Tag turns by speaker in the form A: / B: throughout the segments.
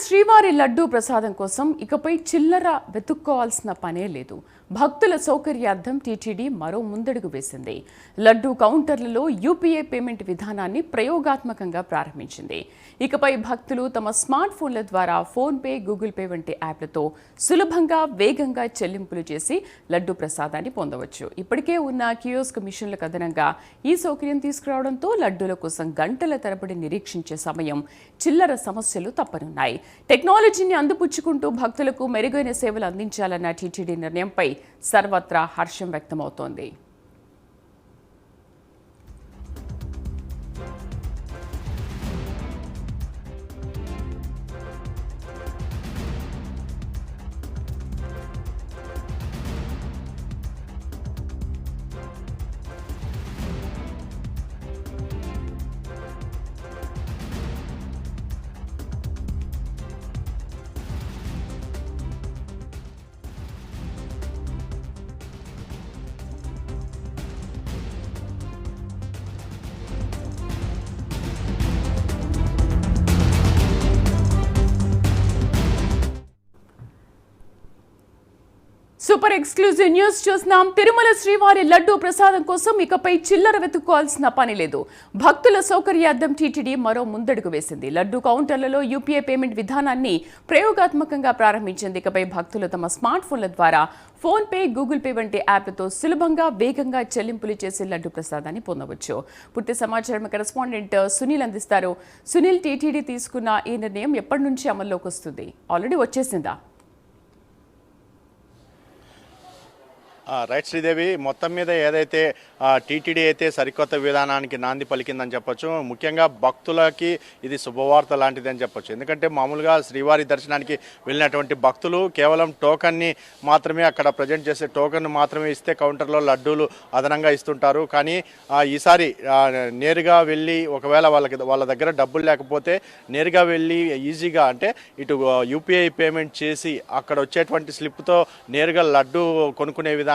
A: శ్రీవారి లడ్డూ ప్రసాదం కోసం ఇకపై చిల్లర వెతుక్కోవాల్సిన పనే లేదు. భక్తుల సౌకర్యార్థం టీటీడీ మరో ముందడుగు వేసింది. లడ్డూ కౌంటర్లలో యూపీఐ పేమెంట్ విధానాన్ని ప్రయోగాత్మకంగా ప్రారంభించింది. ఇకపై భక్తులు తమ స్మార్ట్ ఫోన్ల ద్వారా ఫోన్పే, గూగుల్ పే వంటి యాప్లతో సులభంగా, వేగంగా చెల్లింపులు చేసి లడ్డూ ప్రసాదాన్ని పొందవచ్చు. ఇప్పటికే ఉన్న కియోస్క్ మిషన్లకు అదనంగా ఈ సౌకర్యం తీసుకురావడంతో లడ్డూల కోసం గంటల తరబడి నిరీక్షించే సమయం, చిల్లర సమస్యలు తప్పనున్నాయి. టెక్నాలజీని అందిపుచ్చుకుంటూ భక్తులకు మెరుగైన సేవలు అందించాలన్న టీటీడీ నిర్ణయంపై సర్వత్రా హర్షం వ్యక్తమవుతోంది. సూపర్ ఎక్స్క్లూజివ్ న్యూస్ చూస్తున్నాం. తిరుమల శ్రీవారి లడ్డూ ప్రసాదం కోసం ఇకపై చిల్లర వెతుక్కోవాల్సిన పని లేదు. భక్తుల సౌకర్యార్థం టీటీడీ మరో ముందడుగు వేసింది. లడ్డూ కౌంటర్లలో యూపీఐ పేమెంట్ విధానాన్ని ప్రయోగాత్మకంగా ప్రారంభించింది. ఇకపై భక్తులు తమ స్మార్ట్ ఫోన్ల ద్వారా ఫోన్పే, గూగుల్ పే వంటి యాప్లతో సులభంగా, వేగంగా చెల్లింపులు చేసి లడ్డూ ప్రసాదాన్ని పొందవచ్చు. పూర్తి సమాచారం కరెస్పాండెంట్ సునీల్ అందిస్తారు. సునీల్, టీటీడీ తీసుకున్న ఈ నిర్ణయం ఎప్పటి నుంచి అమల్లోకి వస్తుంది? ఆల్రెడీ వచ్చేసిందా?
B: రైట్ శ్రీదేవి, మొత్తం మీద ఏదైతే టీటీడీ అయితే సరికొత్త విధానానికి నాంది పలికిందని చెప్పొచ్చు. ముఖ్యంగా భక్తులకి ఇది శుభవార్త లాంటిది అని చెప్పొచ్చు. ఎందుకంటే మామూలుగా శ్రీవారి దర్శనానికి వెళ్ళినటువంటి భక్తులు కేవలం టోకన్ని మాత్రమే అక్కడ ప్రజెంట్ చేసే టోకన్ మాత్రమే ఇస్తే కౌంటర్లో లడ్డూలు అదనంగా ఇస్తుంటారు. కానీ ఈసారి నేరుగా వెళ్ళి ఒకవేళ వాళ్ళ దగ్గర డబ్బులు లేకపోతే నేరుగా వెళ్ళి ఈజీగా అంటే ఇటు యూపీఐ పేమెంట్ చేసి అక్కడ వచ్చేటువంటి స్లిప్తో నేరుగా లడ్డు కొనుక్కునే విధానాన్ని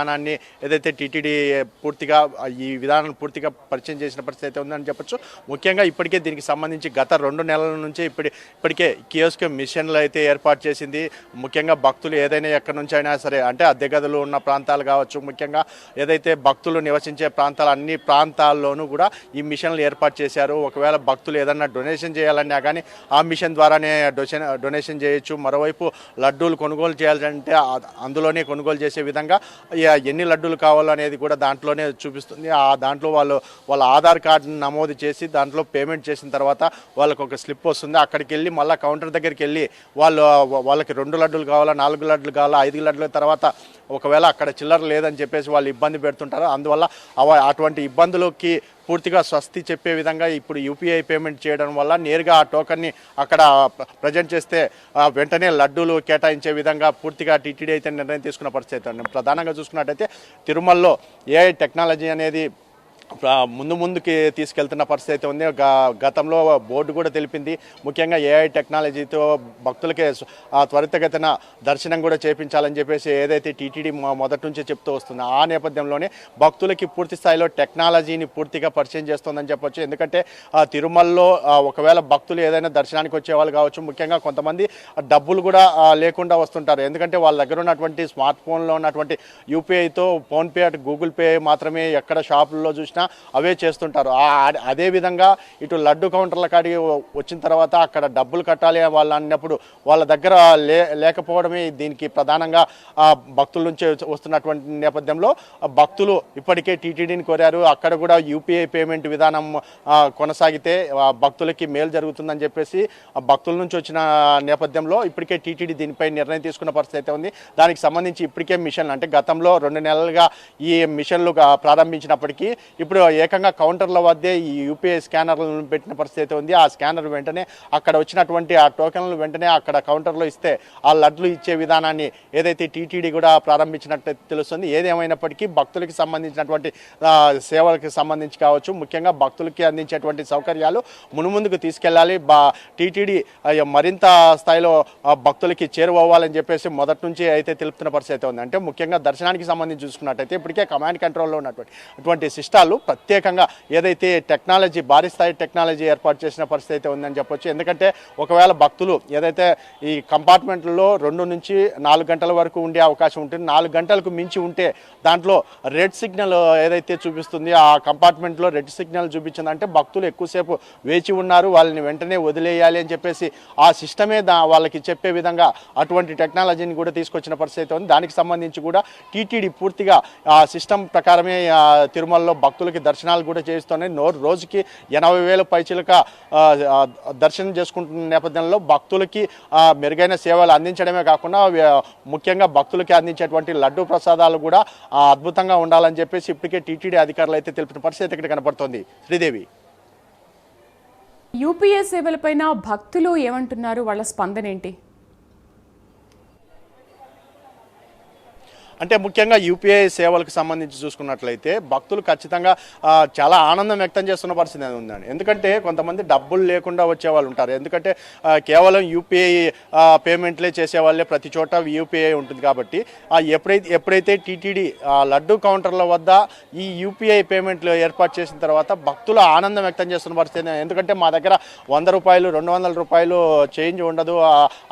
B: ఏదైతే టీటీడీ పూర్తిగా ఈ విధానాన్ని పూర్తిగా పరిచయం చేసిన పరిస్థితి అయితే ఉందని చెప్పొచ్చు. ముఖ్యంగా ఇప్పటికే దీనికి సంబంధించి గత 2 నెలల నుంచి ఇప్పటికే కియోస్క్ మిషన్లు అయితే ఏర్పాటు చేసింది. ముఖ్యంగా భక్తులు ఏదైనా ఎక్కడి నుంచి అయినా సరే, అంటే అద్దె గదులు ఉన్న ప్రాంతాలు కావచ్చు, ముఖ్యంగా ఏదైతే భక్తులు నివసించే ప్రాంతాలు అన్ని ప్రాంతాల్లోనూ కూడా ఈ మిషన్లు ఏర్పాటు చేశారు. ఒకవేళ భక్తులు ఏదన్నా డొనేషన్ చేయాలన్నా కానీ ఆ మిషన్ ద్వారానే డొనేషన్ చేయొచ్చు. మరోవైపు లడ్డూలు కొనుగోలు చేయాలంటే అందులోనే కొనుగోలు చేసే విధంగా ఎన్ని లడ్డూలు కావాలో అనేది కూడా దాంట్లోనే చూపిస్తుంది. దాంట్లో వాళ్ళ ఆధార్ కార్డుని నమోదు చేసి దాంట్లో పేమెంట్ చేసిన తర్వాత వాళ్ళకు ఒక స్లిప్ వస్తుంది. అక్కడికి వెళ్ళి మళ్ళీ కౌంటర్ దగ్గరికి వెళ్ళి వాళ్ళకి 2 లడ్డూలు కావాలా, 4 లడ్డూలు కావాలా, 5 లడ్డూల తర్వాత ఒకవేళ అక్కడ చిల్లర లేదని చెప్పేసి వాళ్ళు ఇబ్బంది పెడుతుంటారు. అందువల్ల అటువంటి ఇబ్బందులకి పూర్తిగా స్వస్తి చెప్పే విధంగా ఇప్పుడు యూపీఐ పేమెంట్ చేయడం వల్ల నేరుగా ఆ టోకన్ని అక్కడ ప్రజెంట్ చేస్తే వెంటనే లడ్డూలు కేటాయించే విధంగా పూర్తిగా టీటీడీ అయితే నిర్ణయం తీసుకున్న పరిస్థితి. ప్రధానంగా చూసుకున్నట్టయితే తిరుమలలో ఏఐ టెక్నాలజీ అనేది ముందుకి తీసుకెళ్తున్న పరిస్థితి అయితే ఉంది. గతంలో బోర్డు కూడా తెలిపింది, ముఖ్యంగా ఏఐ టెక్నాలజీతో భక్తులకే త్వరితగతిన దర్శనం కూడా చేయించాలని చెప్పేసి ఏదైతే టీటీడీ మొదటి నుంచే చెప్తూ వస్తుంది. ఆ నేపథ్యంలోనే భక్తులకి పూర్తి స్థాయిలో టెక్నాలజీని పూర్తిగా పరిచయం చేస్తుందని చెప్పొచ్చు. ఎందుకంటే తిరుమలలో ఒకవేళ భక్తులు ఏదైనా దర్శనానికి వచ్చేవాళ్ళు కావచ్చు, ముఖ్యంగా కొంతమంది డబ్బులు కూడా లేకుండా వస్తుంటారు. ఎందుకంటే వాళ్ళ దగ్గర ఉన్నటువంటి స్మార్ట్ ఫోన్లో ఉన్నటువంటి యూపీఐతో ఫోన్పే, అటు గూగుల్ పే మాత్రమే ఎక్కడ షాపుల్లో చూసినా అవే చేస్తుంటారు. అదేవిధంగా ఇటు లడ్డు కౌంటర్ల కాడికి వచ్చిన తర్వాత అక్కడ డబ్బులు కట్టాలి వాళ్ళు అన్నప్పుడు వాళ్ళ దగ్గర లేకపోవడమే దీనికి ప్రధానంగా భక్తుల నుంచి వస్తున్నటువంటి నేపథ్యంలో భక్తులు ఇప్పటికే టీటీడీని కోరారు. అక్కడ కూడా యూపీఐ పేమెంట్ విధానం కొనసాగితే భక్తులకి మేలు జరుగుతుందని చెప్పేసి భక్తుల నుంచి వచ్చిన నేపథ్యంలో ఇప్పటికే టీటీడీ దీనిపై నిర్ణయం తీసుకున్న పరిస్థితి అయితే ఉంది. దానికి సంబంధించి ఇప్పటికే మిషన్లు, అంటే గతంలో 2 నెలలుగా ఈ మిషన్లు ప్రారంభించినప్పటికీ ఇప్పుడు ఏకంగా కౌంటర్ల వద్దే ఈ యూపీఐ స్కానర్లను పెట్టిన పరిస్థితి ఉంది. ఆ స్కానర్ వెంటనే అక్కడ వచ్చినటువంటి ఆ టోకెన్లు వెంటనే అక్కడ కౌంటర్లో ఇస్తే ఆ లడ్లు ఇచ్చే విధానాన్ని ఏదైతే టీటీడీ కూడా ప్రారంభించినట్టు తెలుస్తుంది. ఏదేమైనప్పటికీ భక్తులకి సంబంధించినటువంటి సేవలకు సంబంధించి కావచ్చు, ముఖ్యంగా భక్తులకి అందించేటువంటి సౌకర్యాలు మునుముందుకు తీసుకెళ్ళాలి. టీటీడీ మరింత స్థాయిలో భక్తులకి చేరువవ్వాలని చెప్పేసి మొదటి నుంచి అయితే తెలుపుతున్న పరిస్థితి ఉంది. అంటే ముఖ్యంగా దర్శనానికి సంబంధించి చూసుకున్నట్టయితే ఇప్పటికే కమాండ్ కంట్రోల్లో ఉన్నటువంటి సిస్టాలు ప్రత్యేకంగా ఏదైతే టెక్నాలజీ భారీ స్థాయి టెక్నాలజీ ఏర్పాటు చేసిన పరిస్థితి అయితే ఉందని చెప్పొచ్చు. ఎందుకంటే ఒకవేళ భక్తులు ఏదైతే ఈ కంపార్ట్మెంట్లలో 2 నుంచి 4 గంటల వరకు ఉండే అవకాశం ఉంటుంది. 4 గంటలకు మించి ఉంటే దాంట్లో రెడ్ సిగ్నల్ ఏదైతే చూపిస్తుంది, ఆ కంపార్ట్మెంట్లో రెడ్ సిగ్నల్ చూపించిందంటే భక్తులు ఎక్కువసేపు వేచి ఉన్నారు, వాళ్ళని వెంటనే వదిలేయాలి అని చెప్పేసి ఆ సిస్టమే వాళ్ళకి చెప్పే విధంగా అటువంటి టెక్నాలజీని కూడా తీసుకొచ్చిన పరిస్థితి అయితే ఉంది. దానికి సంబంధించి కూడా టీటీడీ పూర్తిగా ఆ సిస్టమ్ ప్రకారమే తిరుమలలో భక్తులకి దర్శనాలు కూడా చేస్తున్నాయి. రోజుకి 80,000 పైచిలక దర్శనం చేసుకుంటున్న నేపథ్యంలో భక్తులకి మెరుగైన సేవలు అందించడమే కాకుండా ముఖ్యంగా భక్తులకి అందించేటువంటి లడ్డూ ప్రసాదాలు కూడా అద్భుతంగా ఉండాలని చెప్పేసి ఇప్పటికే టీటీడీ అధికారులు అయితే తెలిపిన పరిస్థితి ఇక్కడ కనపడుతోంది. శ్రీదేవి,
A: యూపీఏ సేవలపైన భక్తులు ఏమంటున్నారు? వాళ్ళ స్పందన ఏంటి?
B: అంటే ముఖ్యంగా యూపీఐ సేవలకు సంబంధించి చూసుకున్నట్లయితే భక్తులు ఖచ్చితంగా చాలా ఆనందం వ్యక్తం చేస్తున్న పరిస్థితి ఉందండి. ఎందుకంటే కొంతమంది డబ్బులు లేకుండా వచ్చే వాళ్ళు ఉంటారు. ఎందుకంటే కేవలం యూపీఐ పేమెంట్లే చేసేవాళ్ళే ప్రతి చోట యూపీఐ ఉంటుంది కాబట్టి ఎప్పుడైతే టీటీడీ లడ్డూ కౌంటర్ల వద్ద ఈ యూపీఐ పేమెంట్లు ఏర్పాటు చేసిన తర్వాత భక్తులు ఆనందం వ్యక్తం చేస్తున్న పరిస్థితి. ఎందుకంటే మా దగ్గర 100 రూపాయలు 200 రూపాయలు చేంజ్ ఉండదు,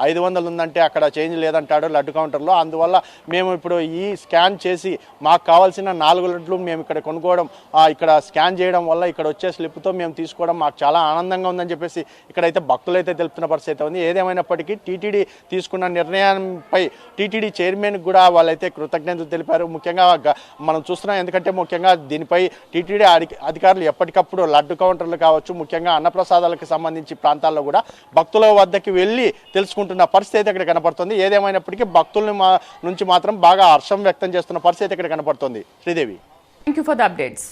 B: 500 ఉందంటే అక్కడ చేంజ్ లేదంటాడు లడ్డు కౌంటర్లో. అందువల్ల మేము ఇప్పుడు ఈ స్కాన్ చేసి మాకు కావాల్సిన 4 లడ్లు మేము ఇక్కడ కొనుక్కోవడం, ఇక్కడ స్కాన్ చేయడం వల్ల ఇక్కడ వచ్చే స్లిప్తో మేము తీసుకోవడం మాకు చాలా ఆనందంగా ఉందని చెప్పేసి ఇక్కడైతే భక్తులైతే తెలుపుతున్న పరిస్థితి ఉంది. ఏదేమైనప్పటికీ టీటీడీ తీసుకున్న నిర్ణయంపై టీటీడీ చైర్మన్ కూడా వాళ్ళైతే కృతజ్ఞతలు తెలిపారు. ముఖ్యంగా మనం చూస్తున్నాం, ఎందుకంటే ముఖ్యంగా దీనిపై టీటీడీ అధికారులు ఎప్పటికప్పుడు లడ్డు కౌంటర్లు కావచ్చు, ముఖ్యంగా అన్నప్రసాదాలకు సంబంధించి ప్రాంతాల్లో కూడా భక్తుల వద్దకి వెళ్ళి తెలుసుకుంటున్న పరిస్థితి ఇక్కడ కనపడుతుంది. ఏదేమైనప్పటికీ భక్తుల నుంచి మాత్రం బాగా హర్షం వ్యక్తం చేస్తున్న పరిస్థితి ఇక్కడ కనపడుతుంది. Sridevi,
A: thank you for the updates.